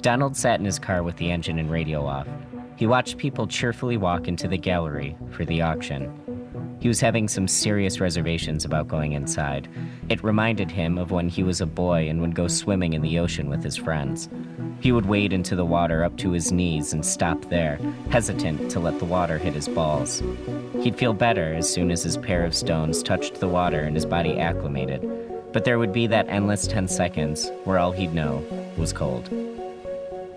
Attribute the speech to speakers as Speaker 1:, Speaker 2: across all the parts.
Speaker 1: Donald sat in his car with the engine and radio off. He watched people cheerfully walk into the gallery for the auction. He was having some serious reservations about going inside. It reminded him of when he was a boy and would go swimming in the ocean with his friends. He would wade into the water up to his knees and stop there, hesitant to let the water hit his balls. He'd feel better as soon as his pair of stones touched the water and his body acclimated, but there would be that endless 10 seconds where all he'd know was cold.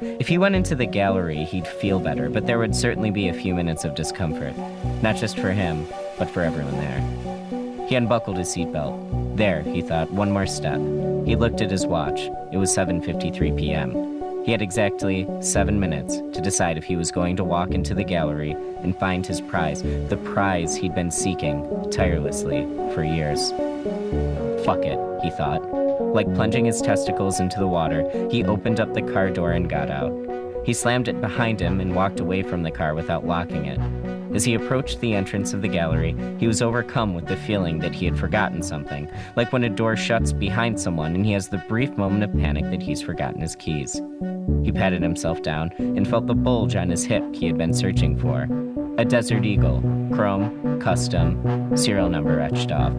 Speaker 1: If he went into the gallery, he'd feel better, but there would certainly be a few minutes of discomfort, not just for him, but for everyone there. He unbuckled his seatbelt. There, he thought, one more step. He looked at his watch. It was 7:53 p.m. He had exactly 7 minutes to decide if he was going to walk into the gallery and find his prize, the prize he'd been seeking tirelessly for years. Fuck it, he thought. Like plunging his testicles into the water, he opened up the car door and got out. He slammed it behind him and walked away from the car without locking it. As he approached the entrance of the gallery, he was overcome with the feeling that he had forgotten something, like when a door shuts behind someone and he has the brief moment of panic that he's forgotten his keys. He patted himself down and felt the bulge on his hip he had been searching for. A Desert Eagle, chrome, custom, serial number etched off.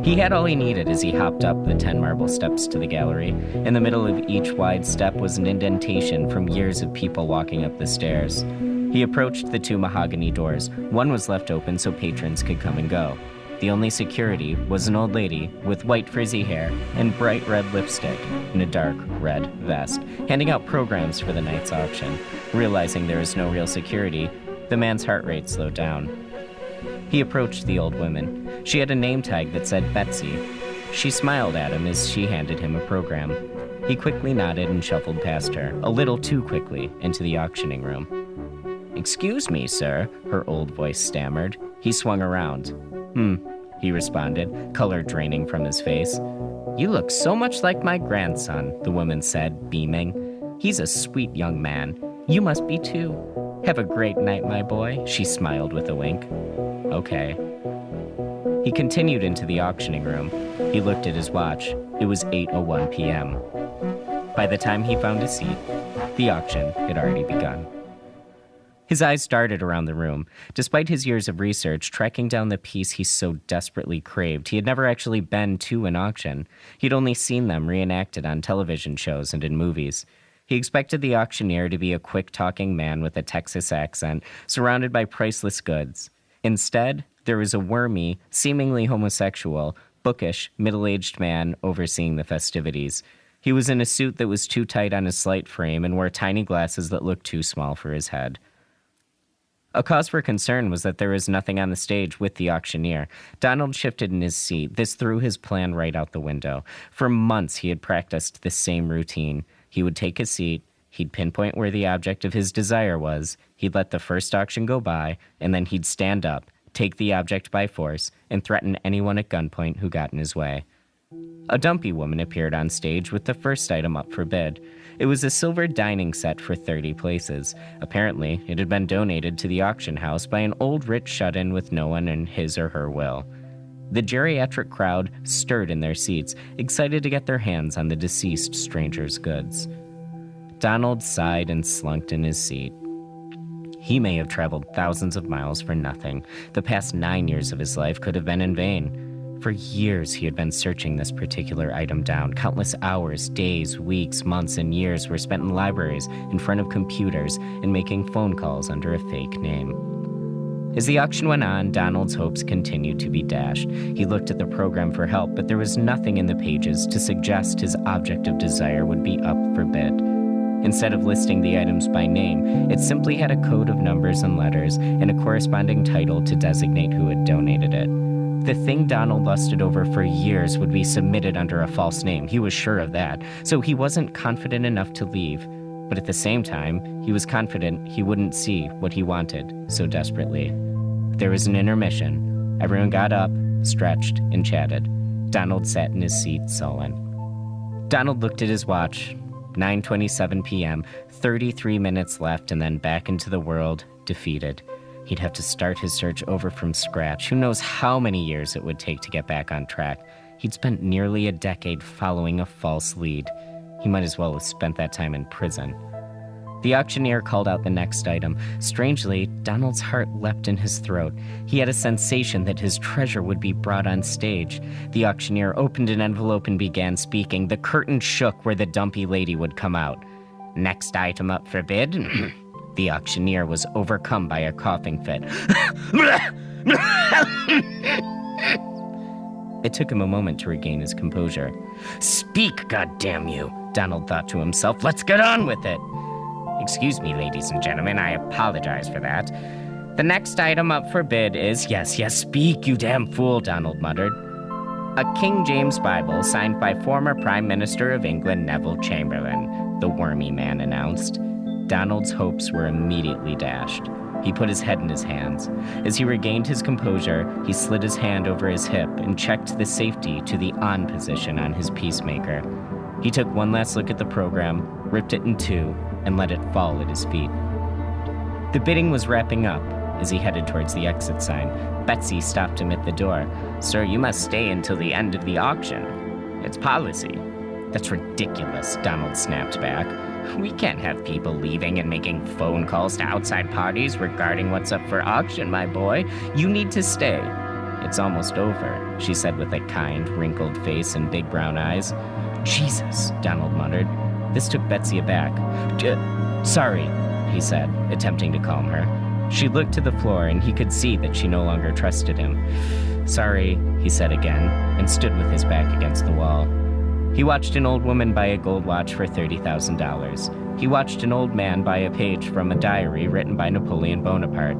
Speaker 1: He had all he needed as he hopped up the 10 marble steps to the gallery. In the middle of each wide step was an indentation from years of people walking up the stairs. He approached the 2 mahogany doors. One was left open so patrons could come and go. The only security was an old lady with white frizzy hair and bright red lipstick in a dark red vest, handing out programs for the night's auction. Realizing there was no real security, the man's heart rate slowed down. He approached the old woman. She had a name tag that said Betsy. She smiled at him as she handed him a program. He quickly nodded and shuffled past her, a little too quickly, into the auctioning room. "Excuse me, sir," her old voice stammered. He swung around. He responded, color draining from his face. "You look so much like my grandson," the woman said, beaming. "He's a sweet young man. You must be too. Have a great night, my boy," she smiled with a wink. "Okay." He continued into the auctioning room. He looked at his watch. It was 8:01 p.m. By the time he found a seat, the auction had already begun. His eyes darted around the room. Despite his years of research, tracking down the piece he so desperately craved, he had never actually been to an auction. He'd only seen them reenacted on television shows and in movies. He expected the auctioneer to be a quick-talking man with a Texas accent, surrounded by priceless goods. Instead, there was a wormy, seemingly homosexual, bookish, middle-aged man overseeing the festivities. He was in a suit that was too tight on his slight frame and wore tiny glasses that looked too small for his head. A cause for concern was that there was nothing on the stage with the auctioneer. Donald shifted in his seat. This threw his plan right out the window. For months, he had practiced the same routine. He would take his seat, he'd pinpoint where the object of his desire was, he'd let the first auction go by, and then he'd stand up, take the object by force, and threaten anyone at gunpoint who got in his way. A dumpy woman appeared on stage with the first item up for bid. It was a silver dining set for 30 places. Apparently, it had been donated to the auction house by an old rich shut-in with no one in his or her will. The geriatric crowd stirred in their seats, excited to get their hands on the deceased stranger's goods. Donald sighed and slunked in his seat. He may have traveled thousands of miles for nothing. The past 9 years of his life could have been in vain. For years, he had been searching this particular item down. Countless hours, days, weeks, months, and years were spent in libraries, in front of computers, and making phone calls under a fake name. As the auction went on, Donald's hopes continued to be dashed. He looked at the program for help, but there was nothing in the pages to suggest his object of desire would be up for bid. Instead of listing the items by name, it simply had a code of numbers and letters and a corresponding title to designate who had donated it. The thing Donald lusted over for years would be submitted under a false name. He was sure of that, so he wasn't confident enough to leave. But at the same time, he was confident he wouldn't see what he wanted so desperately. There was an intermission. Everyone got up, stretched, and chatted. Donald sat in his seat, sullen. Donald looked at his watch. 9:27 p.m., 33 minutes left, and then back into the world, defeated. He'd have to start his search over from scratch. Who knows how many years it would take to get back on track. He'd spent nearly a decade following a false lead. He might as well have spent that time in prison. The auctioneer called out the next item. Strangely, Donald's heart leapt in his throat. He had a sensation that his treasure would be brought on stage. The auctioneer opened an envelope and began speaking. The curtain shook where the dumpy lady would come out. Next item up for bid. The auctioneer was overcome by a coughing fit. It took him a moment to regain his composure. Speak, goddamn you, Donald thought to himself. Let's get on with it. Excuse me, ladies and gentlemen, I apologize for that. The next item up for bid is, yes, speak, you damn fool, Donald muttered. A King James Bible signed by former Prime Minister of England, Neville Chamberlain, the wormy man announced. Donald's hopes were immediately dashed. He put his head in his hands. As he regained his composure, he slid his hand over his hip and checked the safety to the on position on his peacemaker. He took one last look at the program, ripped it in two, and let it fall at his feet. The bidding was wrapping up. As he headed towards the exit sign, Betsy stopped him at the door. Sir, you must stay until the end of the auction. It's policy. That's ridiculous, Donald snapped back. We can't have people leaving and making phone calls to outside parties regarding what's up for auction, my boy. You need to stay. It's almost over, she said with a kind, wrinkled face and big brown eyes. Jesus, Donald muttered. This took Betsy aback. Sorry, he said, attempting to calm her. She looked to the floor, and he could see that she no longer trusted him. Sorry, he said again, and stood with his back against the wall. He watched an old woman buy a gold watch for $30,000. He watched an old man buy a page from a diary written by Napoleon Bonaparte.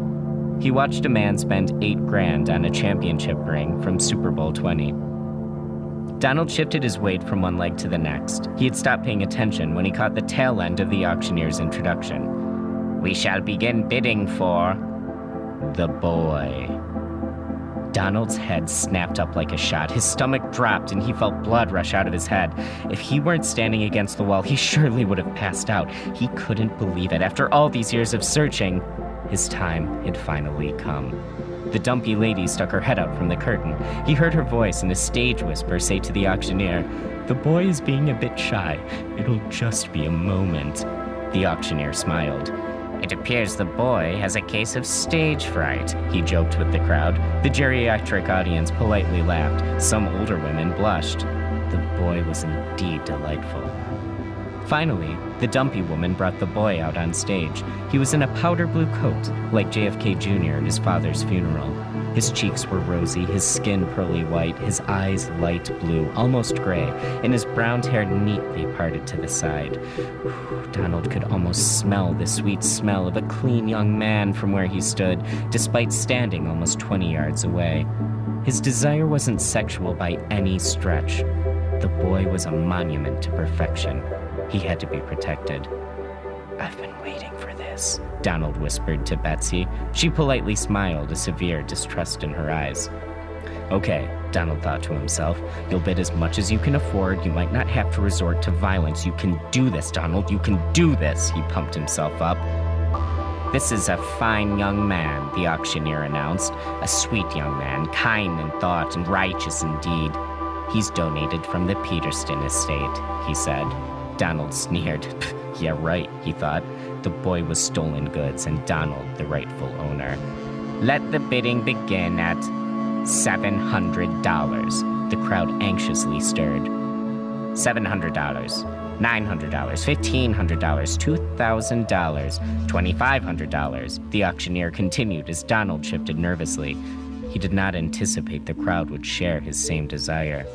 Speaker 1: He watched a man spend $8,000 on a championship ring from Super Bowl 20. Donald shifted his weight from one leg to the next. He had stopped paying attention when he caught the tail end of the auctioneer's introduction. We shall begin bidding for the boy. Donald's head snapped up like a shot. His stomach dropped and he felt blood rush out of his head. If he weren't standing against the wall, he surely would have passed out. He couldn't believe it. After all these years of searching, his time had finally come. The dumpy lady stuck her head out from the curtain. He heard her voice in a stage whisper say to the auctioneer, "The boy is being a bit shy. It'll just be a moment." The auctioneer smiled. It appears the boy has a case of stage fright, he joked with the crowd. The geriatric audience politely laughed. Some older women blushed. The boy was indeed delightful. Finally, the dumpy woman brought the boy out on stage. He was in a powder blue coat, like JFK Jr. at his father's funeral. His cheeks were rosy, his skin pearly white, his eyes light blue, almost gray, and his brown hair neatly parted to the side. Donald could almost smell the sweet smell of a clean young man from where he stood, despite standing almost 20 yards away. His desire wasn't sexual by any stretch. The boy was a monument to perfection. He had to be protected. I've been waiting for this, Donald whispered to Betsy. She politely smiled, a severe distrust in her eyes. Okay, Donald thought to himself. You'll bid as much as you can afford. You might not have to resort to violence. You can do this, Donald. You can do this, he pumped himself up. This is a fine young man, the auctioneer announced. A sweet young man, kind in thought and righteous in deed. He's donated from the Peterston estate, he said. Donald sneered. Yeah, right, he thought. The boy was stolen goods and Donald the rightful owner. Let the bidding begin at $700. The crowd anxiously stirred. $700, $900, $1,500, $2,000, $2,500. The auctioneer continued as Donald shifted nervously. He did not anticipate the crowd would share his same desire.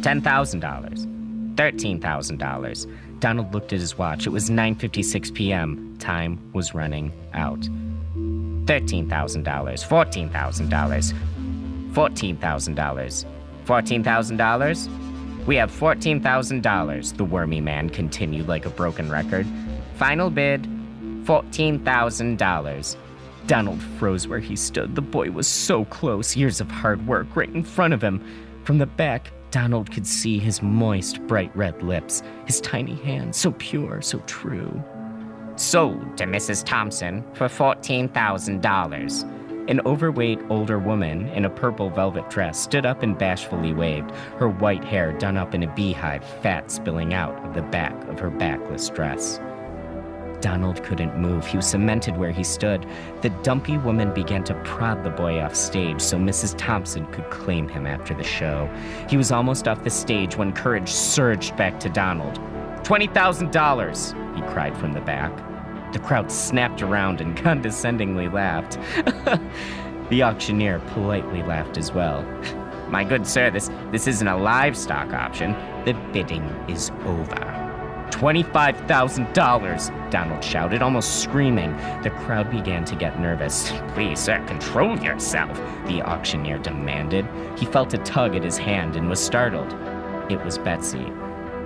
Speaker 1: $10,000. $13,000. Donald looked at his watch. It was 9:56 p.m. Time was running out. $13,000. $14,000. $14,000. $14,000? We have $14,000, the wormy man continued like a broken record. Final bid, $14,000. Donald froze where he stood. The boy was so close, years of hard work right in front of him. From the back, Donald could see his moist, bright red lips, his tiny hands, so pure, so true. Sold to Mrs. Thompson for $14,000. An overweight older woman in a purple velvet dress stood up and bashfully waved, her white hair done up in a beehive, fat spilling out of the back of her backless dress. Donald couldn't move. He was cemented where he stood. The dumpy woman began to prod the boy off stage so Mrs. Thompson could claim him after the show. He was almost off the stage when courage surged back to Donald. $20,000, he cried from the back. The crowd snapped around and condescendingly laughed. The auctioneer politely laughed as well. My good sir, this isn't a livestock auction. The bidding is over. $25,000, Donald shouted, almost screaming. The crowd began to get nervous. Please, sir, control yourself, the auctioneer demanded. He felt a tug at his hand and was startled. It was Betsy.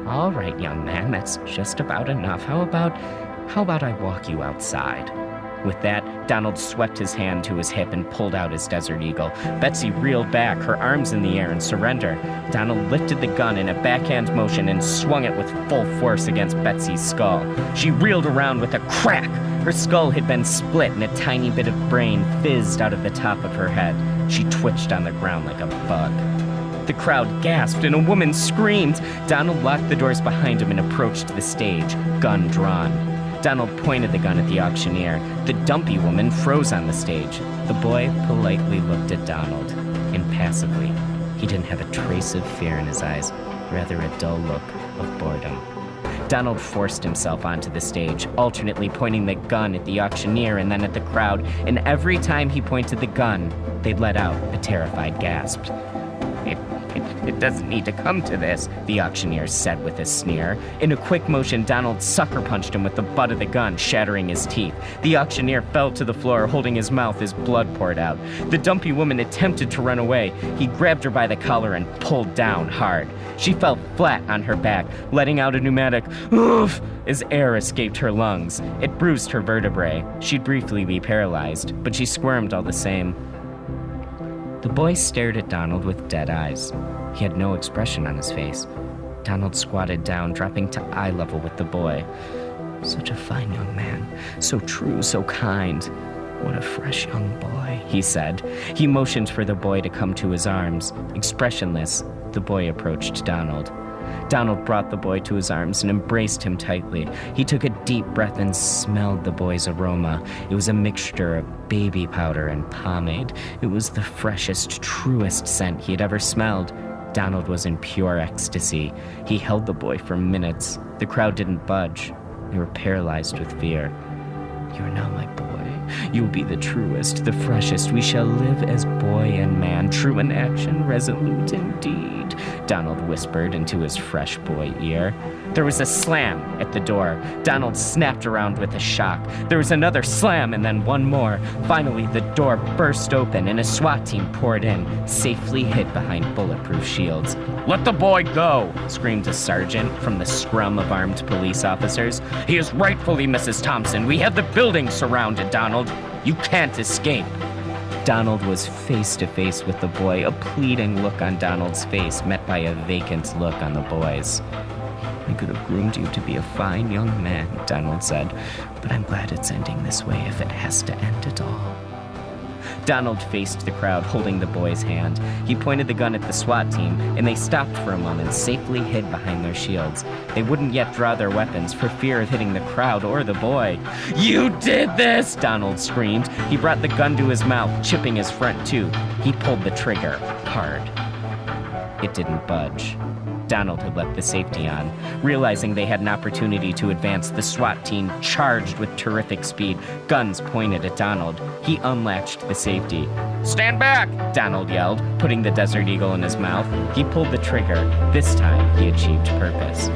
Speaker 1: All right, young man, that's just about enough. How about I walk you outside? With that, Donald swept his hand to his hip and pulled out his Desert Eagle. Betsy reeled back, her arms in the air in surrender. Donald lifted the gun in a backhand motion and swung it with full force against Betsy's skull. She reeled around with a crack. Her skull had been split and a tiny bit of brain fizzed out of the top of her head. She twitched on the ground like a bug. The crowd gasped and a woman screamed. Donald locked the doors behind him and approached the stage, gun drawn. Donald pointed the gun at the auctioneer. The dumpy woman froze on the stage. The boy politely looked at Donald, impassively. He didn't have a trace of fear in his eyes, rather a dull look of boredom. Donald forced himself onto the stage, alternately pointing the gun at the auctioneer and then at the crowd, and every time he pointed the gun, they let out a terrified gasp. It doesn't need to come to this, the auctioneer said with a sneer. In a quick motion, Donald sucker punched him with the butt of the gun, shattering his teeth. The auctioneer fell to the floor, holding his mouth as blood poured out. The dumpy woman attempted to run away. He grabbed her by the collar and pulled down hard. She fell flat on her back, letting out a pneumatic oof as air escaped her lungs. It bruised her vertebrae. She'd briefly be paralyzed, but she squirmed all the same. The boy stared at Donald with dead eyes. He had no expression on his face. Donald squatted down, dropping to eye level with the boy. Such a fine young man. So true, so kind. What a fresh young boy, he said. He motioned for the boy to come to his arms. Expressionless, the boy approached Donald. Donald brought the boy to his arms and embraced him tightly. He took a deep breath and smelled the boy's aroma. It was a mixture of baby powder and pomade. It was the freshest, truest scent he had ever smelled. Donald was in pure ecstasy. He held the boy for minutes. The crowd didn't budge. They were paralyzed with fear. You are now my boy. You will be the truest, the freshest. We shall live as boy and man, true in action, resolute in deed, Donald whispered into his fresh boy ear. There was a slam at the door. Donald snapped around with a shock. There was another slam and then one more. Finally, the door burst open and a SWAT team poured in, safely hid behind bulletproof shields. Let the boy go, screamed a sergeant from the scrum of armed police officers. He is rightfully Mrs. Thompson. We have the building surrounded, Donald. You can't escape. Donald was face to face with the boy, a pleading look on Donald's face met by a vacant look on the boy's. I could have groomed you to be a fine young man, Donald said, but I'm glad it's ending this way if it has to end at all. Donald faced the crowd, holding the boy's hand. He pointed the gun at the SWAT team, and they stopped for a moment, safely hid behind their shields. They wouldn't yet draw their weapons for fear of hitting the crowd or the boy. You did this, Donald screamed. He brought the gun to his mouth, chipping his front tooth. He pulled the trigger hard. It didn't budge. Donald had left the safety on. Realizing they had an opportunity to advance, the SWAT team charged with terrific speed, guns pointed at Donald. He unlatched the safety. Stand back, Donald yelled, putting the Desert Eagle in his mouth. He pulled the trigger. This time, he achieved purpose.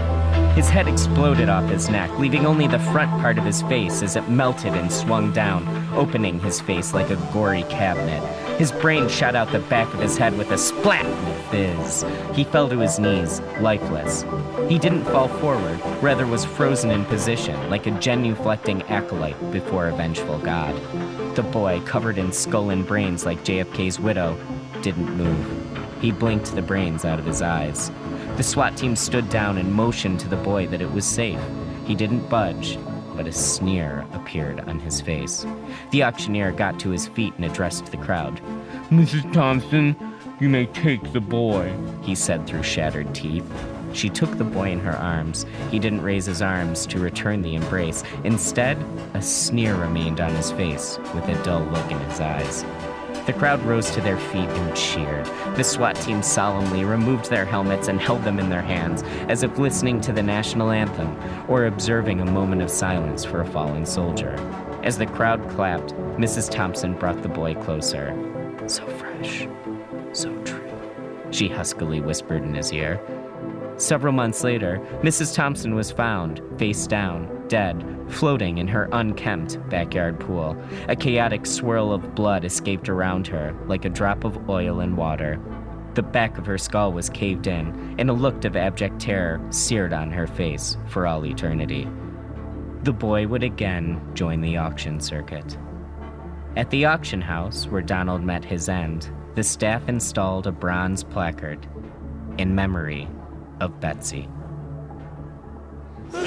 Speaker 1: His head exploded off his neck, leaving only the front part of his face as it melted and swung down, opening his face like a gory cabinet. His brain shot out the back of his head with a splat and a fizz. He fell to his knees, lifeless. He didn't fall forward, rather was frozen in position, like a genuflecting acolyte before a vengeful god. The boy, covered in skull and brains like JFK's widow, didn't move. He blinked the brains out of his eyes. The SWAT team stood down and motioned to the boy that it was safe. He didn't budge, but a sneer appeared on his face. The auctioneer got to his feet and addressed the crowd. "Mrs. Thompson, you may take the boy," he said through shattered teeth. She took the boy in her arms. He didn't raise his arms to return the embrace. Instead, a sneer remained on his face, with a dull look in his eyes. The crowd rose to their feet and cheered. The SWAT team solemnly removed their helmets and held them in their hands, as if listening to the national anthem or observing a moment of silence for a fallen soldier. As the crowd clapped, Mrs. Thompson brought the boy closer. "So fresh, so true," she huskily whispered in his ear. Several months later, Mrs. Thompson was found, face down, dead, floating in her unkempt backyard pool. A chaotic swirl of blood escaped around her, like a drop of oil in water. The back of her skull was caved in, and a look of abject terror seared on her face for all eternity. The boy would again join the auction circuit. At the auction house where Donald met his end, the staff installed a bronze placard in memory of Betsy.
Speaker 2: The